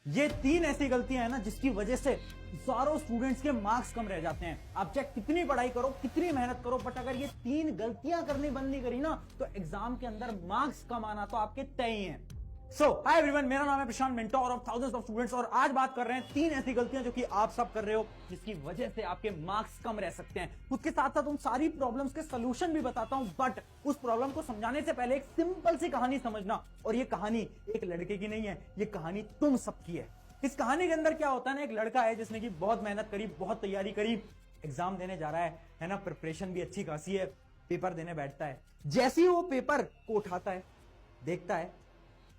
ये तीन ऐसी गलतियां हैं ना जिसकी वजह से हजारों स्टूडेंट्स के मार्क्स कम रह जाते हैं। आप चाहे कितनी पढ़ाई करो, कितनी मेहनत करो, बट अगर ये तीन गलतियां करनी बंद नहीं करी ना तो एग्जाम के अंदर मार्क्स कम आना तो आपके तय ही हैं। सो हाय एवरीवन, मेरा नाम है Prashant, mentor of thousands of students, और आज बात कर रहे हैं तीन ऐसी गलतियां जो कि आप सब कर रहे हो जिसकी वजह से आपके मार्क्स कम रह सकते हैं। उसके साथ साथ उन सारी प्रॉब्लम्स के सोल्यूशन भी बताता हूं, बट उस प्रॉब्लम को समझाने से पहले एक सिंपल सी कहानी समझना। और ये कहानी एक लड़के की नहीं है, ये कहानी तुम सबकी है। इस कहानी के अंदर क्या होता है ना, एक लड़का है जिसने की बहुत मेहनत करी, बहुत तैयारी करी, एग्जाम देने जा रहा है ना, प्रिपरेशन भी अच्छी खासी है, पेपर देने बैठता है। जैसे ही वो पेपर को उठाता है, देखता है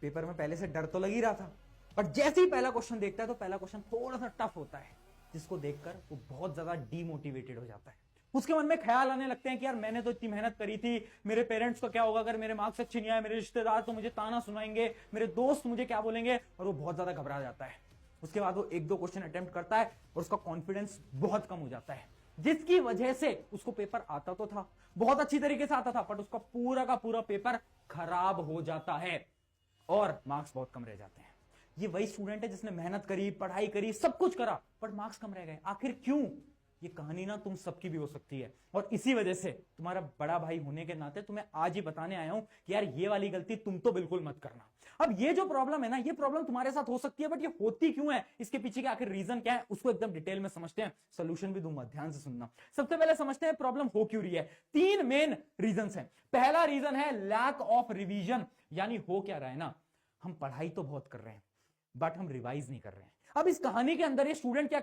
पेपर में पहले से डर तो लग ही रहा था, बट जैसे ही पहला क्वेश्चन देखता है तो पहला क्वेश्चन थोड़ा सा टफ होता है, जिसको देखकर वो बहुत ज्यादा डीमोटिवेटेड हो जाता है। उसके मन में ख्याल आने लगते हैं कि यार मैंने तो इतनी मेहनत करी थी, मेरे पेरेंट्स को क्या होगा अगर मेरे मार्क्स अच्छे नहीं आए, मेरे रिश्तेदार तो मुझे ताना सुनाएंगे, मेरे दोस्त मुझे क्या बोलेंगे, और वो बहुत ज्यादा घबरा जाता है। उसके बाद वो एक दो क्वेश्चन अटेम्प्ट करता है और उसका कॉन्फिडेंस बहुत कम हो जाता है, जिसकी वजह से उसको पेपर आता तो था, बहुत अच्छी तरीके से आता था, बट उसका पूरा का पूरा पेपर खराब हो जाता है और मार्क्स बहुत कम रह जाते हैं। ये वही स्टूडेंट है जिसने मेहनत करी, पढ़ाई करी, सब कुछ करा, बट मार्क्स कम रह गए। आखिर क्यों? ये कहानी ना तुम सबकी भी हो सकती है, और इसी वजह से तुम्हारा बड़ा भाई होने के नाते तुम्हें आज ही बताने आया हूं कि यार ये वाली गलती तुम तो बिल्कुल मत करना। अब ये जो प्रॉब्लम है ना, ये प्रॉब्लम तुम्हारे साथ हो सकती है, बट ये होती क्यों है, इसके पीछे के आखिर रीजन क्या है, उसको एकदम डिटेल में समझते हैं, सोल्यूशन भी दूंगा, ध्यान से सुनना। सबसे पहले समझते हैं प्रॉब्लम हो क्यों रही है। तीन मेन रीजन है। पहला रीजन है लैक ऑफ रिवीजन, यानी हो क्या रहा है ना, हम पढ़ाई तो बहुत कर रहे हैं बट हम रिवाइज नहीं कर रहे हैं। अब इस कहानी के अंदर ये स्टूडेंट क्या